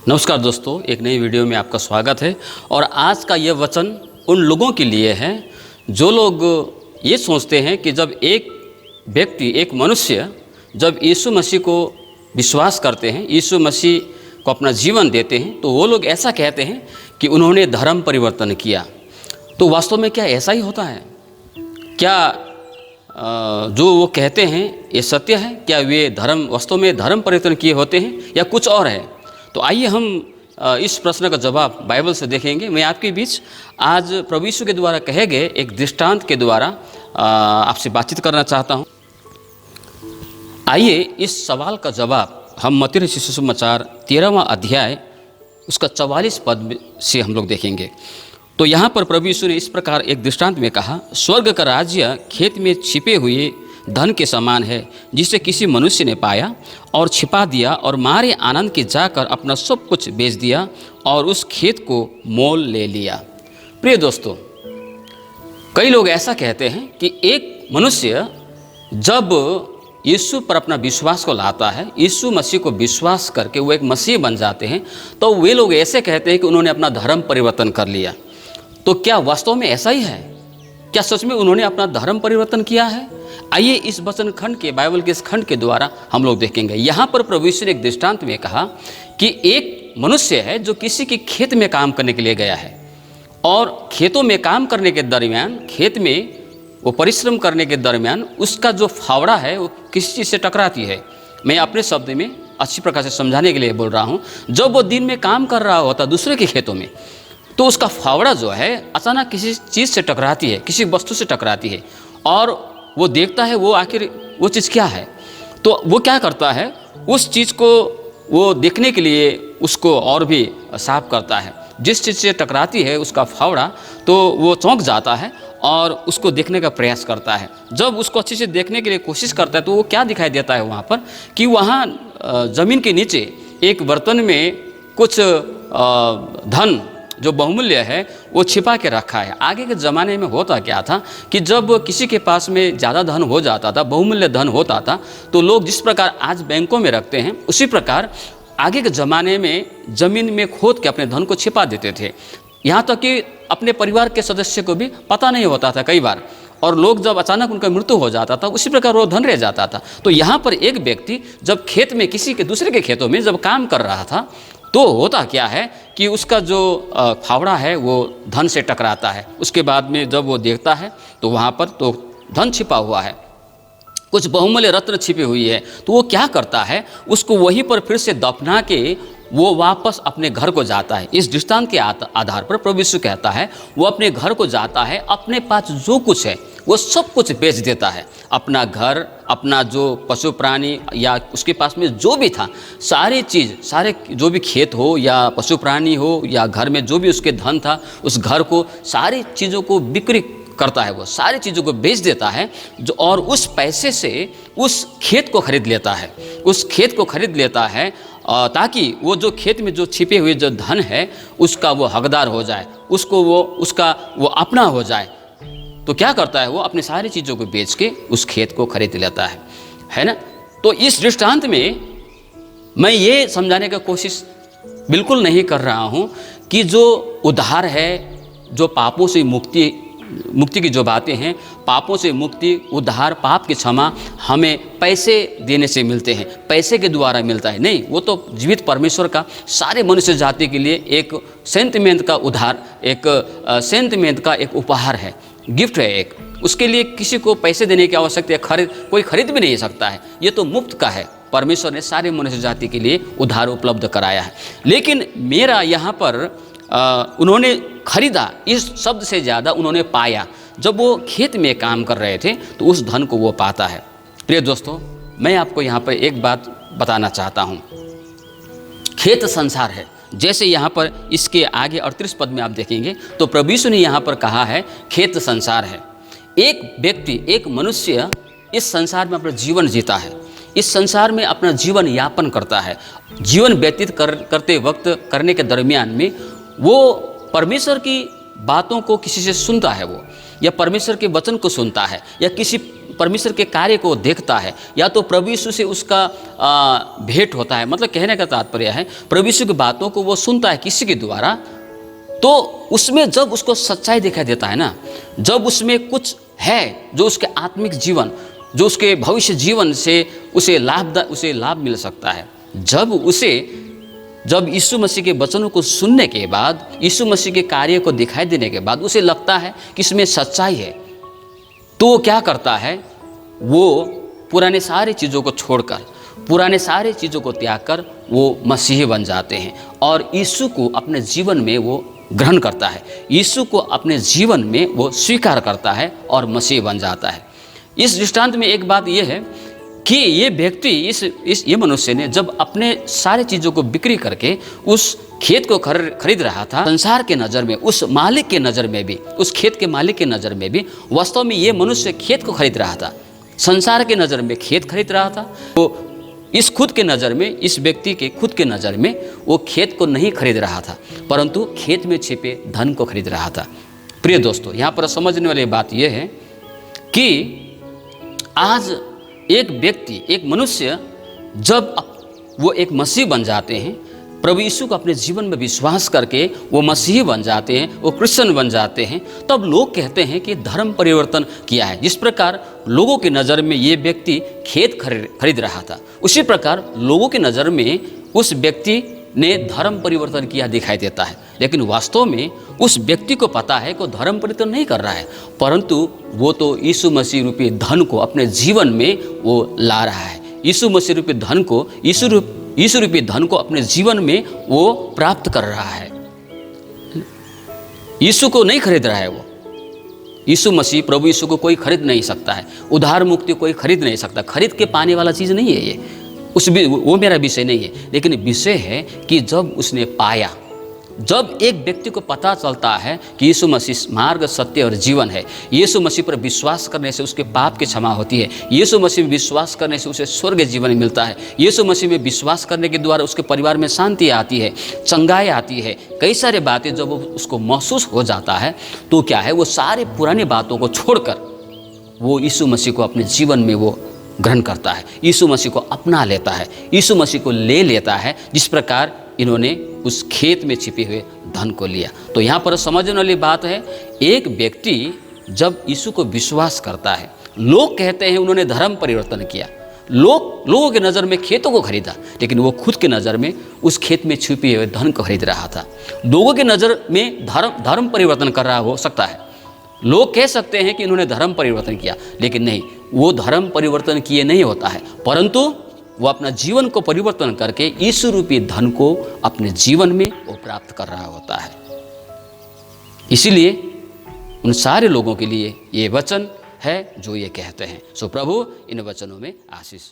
नमस्कार दोस्तों, एक नई वीडियो में आपका स्वागत है। और आज का यह वचन उन लोगों के लिए है जो लोग ये सोचते हैं कि जब एक व्यक्ति, एक मनुष्य जब यीशु मसीह को विश्वास करते हैं, यीशु मसीह को अपना जीवन देते हैं, तो वो लोग ऐसा कहते हैं कि उन्होंने धर्म परिवर्तन किया। तो वास्तव में क्या ऐसा ही होता है? क्या जो वो कहते हैं ये सत्य है? क्या वे वास्तव में धर्म परिवर्तन किए होते हैं या कुछ और है? तो आइए हम इस प्रश्न का जवाब बाइबल से देखेंगे। मैं आपके बीच आज प्रभु यीशु के द्वारा कहे गए एक दृष्टांत के द्वारा आपसे बातचीत करना चाहता हूं। आइए इस सवाल का जवाब हम मत्ती रचित सुसमाचार 13वां अध्याय उसका 44 पद से हम लोग देखेंगे। तो यहाँ पर प्रभु यीशु ने इस प्रकार एक दृष्टांत में कहा, स्वर्ग का राज्य खेत में छिपे हुए धन के समान है, जिसे किसी मनुष्य ने पाया और छिपा दिया और मारे आनंद के जाकर अपना सब कुछ बेच दिया और उस खेत को मोल ले लिया। प्रिय दोस्तों, कई लोग ऐसा कहते हैं कि एक मनुष्य जब यीशु पर अपना विश्वास को लाता है, यीशु मसीह को विश्वास करके वो एक मसीह बन जाते हैं, तो वे लोग ऐसे कहते हैं कि उन्होंने अपना धर्म परिवर्तन कर लिया। तो क्या वास्तव में ऐसा ही है? क्या सच में उन्होंने अपना धर्म परिवर्तन किया है? आइए इस वचन खंड के, बाइबल के इस खंड के द्वारा हम लोग देखेंगे। यहाँ पर प्रभु यीशु ने एक दृष्टांत में कहा कि एक मनुष्य है जो किसी के खेत में काम करने के लिए गया है, और खेतों में काम करने के दरमियान, खेत में वो परिश्रम करने के दरमियान उसका जो फावड़ा है वो किसी चीज़ से टकराती है। मैं अपने शब्द में अच्छी प्रकार से समझाने के लिए बोल रहा हूँ। जब वो दिन में काम कर रहा होता दूसरे के खेतों में, तो उसका फावड़ा जो है अचानक किसी चीज़ से टकराती है, किसी वस्तु से टकराती है, और वो देखता है वो आखिर वो चीज़ क्या है। तो वो क्या करता है, उस चीज़ को वो देखने के लिए उसको और भी साफ करता है। जिस चीज़ से टकराती है उसका फावड़ा, तो वो चौंक जाता है और उसको देखने का प्रयास करता है। जब उसको अच्छे से देखने के लिए कोशिश करता है तो वो क्या दिखाई देता है वहाँ पर कि वहाँ ज़मीन के नीचे एक बर्तन में कुछ धन जो बहुमूल्य है वो छिपा के रखा है। आगे के ज़माने में होता क्या था कि जब किसी के पास में ज़्यादा धन हो जाता था, बहुमूल्य धन होता था, तो लोग जिस प्रकार आज बैंकों में रखते हैं उसी प्रकार आगे के ज़माने में ज़मीन में खोद के अपने धन को छिपा देते थे। यहाँ तक कि अपने परिवार के सदस्य को भी पता नहीं होता था कई बार, और लोग जब अचानक उनका मृत्यु हो जाता था उसी प्रकार वो धन रह जाता था। तो यहाँ पर एक व्यक्ति जब खेत में किसी के दूसरे के खेतों में जब काम कर रहा था, तो होता क्या है कि उसका जो फावड़ा है वो धन से टकराता है। उसके बाद में जब वो देखता है तो वहाँ पर तो धन छिपा हुआ है, कुछ बहुमूल्य रत्न छिपे हुई है। तो वो क्या करता है, उसको वहीं पर फिर से दफना के वो वापस अपने घर को जाता है। इस दृष्टांत के आधार पर प्रभु यीशु कहता है वो अपने घर को जाता है, अपने पास जो कुछ है वो सब कुछ बेच देता है। अपना घर, अपना जो पशु प्राणी या उसके पास में जो भी था, सारी चीज़, सारे जो भी खेत हो या पशु प्राणी हो या घर में जो भी उसके धन था, उस घर को, सारी चीज़ों को बिक्री करता है, वो सारी चीज़ों को बेच देता है जो, और उस पैसे से उस खेत को खरीद लेता है। उस खेत को खरीद लेता है ताकि वो जो खेत में जो छिपे हुए जो धन है उसका वो हकदार हो जाए, उसको उसका वो अपना हो जाए। तो क्या करता है, वो अपनी सारी चीज़ों को बेच के उस खेत को खरीद लेता है ना। तो इस दृष्टांत में मैं ये समझाने की कोशिश बिल्कुल नहीं कर रहा हूँ कि जो उद्धार है, जो पापों से मुक्ति की जो बातें हैं, पापों से मुक्ति, उद्धार, पाप की क्षमा हमें पैसे देने से मिलते हैं, पैसे के द्वारा मिलता है। नहीं, वो तो जीवित परमेश्वर का सारे मनुष्य जाति के लिए एक सेंटिमेंट का उद्धार, एक सेंटिमेंट का एक उपहार है, गिफ्ट है एक। उसके लिए किसी को पैसे देने की आवश्यकता है, कोई खरीद भी नहीं सकता है। ये तो मुफ्त का है, परमेश्वर ने सारे मनुष्य जाति के लिए उद्धार उपलब्ध कराया है। लेकिन मेरा यहाँ पर उन्होंने खरीदा, इस शब्द से ज़्यादा उन्होंने पाया। जब वो खेत में काम कर रहे थे तो उस धन को वो पाता है। प्रिय दोस्तों, मैं आपको यहाँ पर एक बात बताना चाहता हूँ। खेत संसार है, जैसे यहाँ पर इसके आगे 38 पद में आप देखेंगे तो प्रभु यीशु ने यहाँ पर कहा है खेत संसार है। एक व्यक्ति, एक मनुष्य इस संसार में अपना जीवन जीता है, इस संसार में अपना जीवन यापन करता है। जीवन व्यतीत करते वक्त, करने के दरमियान में वो परमेश्वर की बातों को किसी से सुनता है, वो या परमेश्वर के वचन को सुनता है, या किसी परमेश्वर के कार्य को देखता है, या तो प्रभु यीशु से उसका भेंट होता है, मतलब कहने का तात्पर्य है प्रभु यीशु की बातों को वो सुनता है किसी के द्वारा, तो उसमें जब उसको सच्चाई दिखाई देता है ना, जब उसमें कुछ है जो उसके आत्मिक जीवन, जो उसके भविष्य जीवन से उसे लाभ मिल सकता है, जब यीशु मसीह के वचनों को सुनने के बाद, यीशु मसीह के कार्य को दिखाई देने के बाद उसे लगता है कि इसमें सच्चाई है, तो वो क्या करता है, वो पुराने सारी चीज़ों को छोड़कर, पुराने सारे चीज़ों को त्याग कर वो मसीही बन जाते हैं और यीशु को अपने जीवन में वो ग्रहण करता है, यीशु को अपने जीवन में वो स्वीकार करता है और मसीह बन जाता है। इस दृष्टांत में एक बात यह है कि ये व्यक्ति, ये मनुष्य ने जब अपने सारे चीज़ों को बिक्री करके उस खेत को खरीद रहा था, संसार के नज़र में, उस मालिक के नज़र में भी, उस खेत के मालिक के नज़र में भी वास्तव में ये मनुष्य खेत को खरीद रहा था, संसार के नज़र में खेत खरीद रहा था। तो इस खुद के नज़र में, इस व्यक्ति के खुद के नज़र में वो खेत को नहीं खरीद रहा था, परंतु खेत में छिपे धन को खरीद रहा था। प्रिय दोस्तों, यहाँ पर समझने वाली बात यह है कि आज एक व्यक्ति, एक मनुष्य जब वो एक मसीह बन जाते हैं, प्रभु यीशु को अपने जीवन में विश्वास करके वो मसीही बन जाते हैं, वो क्रिश्चियन बन जाते हैं, तब लोग कहते हैं कि धर्म परिवर्तन किया है। जिस प्रकार लोगों की नज़र में ये व्यक्ति खेत खरीद रहा था, उसी प्रकार लोगों की नज़र में उस व्यक्ति ने धर्म परिवर्तन किया दिखाई देता है। लेकिन वास्तव में उस व्यक्ति को पता है कि धर्म परिवर्तन नहीं कर रहा है, परंतु वो तो यीशु मसीह रूपी धन को अपने जीवन में वो ला रहा है। यीशु मसीह रूपी धन को, यीशु रूपी धन को अपने जीवन में वो प्राप्त कर रहा है। यीशु को नहीं खरीद रहा है वो। यीशु मसीह, प्रभु यीशु को कोई खरीद नहीं सकता है, उधार मुक्ति कोई खरीद नहीं सकता, खरीद के पाने वाला चीज़ नहीं है ये, वो मेरा विषय नहीं है। लेकिन विषय है कि जब उसने पाया, जब एक व्यक्ति को पता चलता है कि यीशु मसीह मार्ग, सत्य और जीवन है, यीशु मसीह पर विश्वास करने से उसके पाप की क्षमा होती है, यीशु मसीह में विश्वास करने से उसे स्वर्ग जीवन मिलता है, यीशु मसीह में विश्वास करने के द्वारा उसके परिवार में शांति आती है, चंगाई आती है, कई सारी बातें जब उसको महसूस हो जाता है, तो क्या है, वो सारे पुरानी बातों को छोड़कर वो यीशु मसीह को अपने जीवन में वो ग्रहण करता है, यीशु मसीह को अपना लेता है, यीशु मसीह को ले लेता है, जिस प्रकार इन्होंने उस खेत में छिपे हुए धन को लिया। तो यहाँ पर समझने वाली बात है, एक व्यक्ति जब यीशु को विश्वास करता है, लोग कहते हैं उन्होंने धर्म परिवर्तन किया, लोगों के नज़र में खेतों को खरीदा, लेकिन वो खुद के नज़र में उस खेत में छिपे हुए धन को खरीद रहा था। लोगों के नज़र में धर्म परिवर्तन कर रहा हो सकता है, लोग कह सकते हैं कि इन्होंने धर्म परिवर्तन किया, लेकिन नहीं, वो धर्म परिवर्तन किए नहीं होता है, परंतु वो अपना जीवन को परिवर्तन करके यीशु रूपी धन को अपने जीवन में वो प्राप्त कर रहा होता है। इसीलिए उन सारे लोगों के लिए ये वचन है जो ये कहते हैं। सो प्रभु इन वचनों में आशीष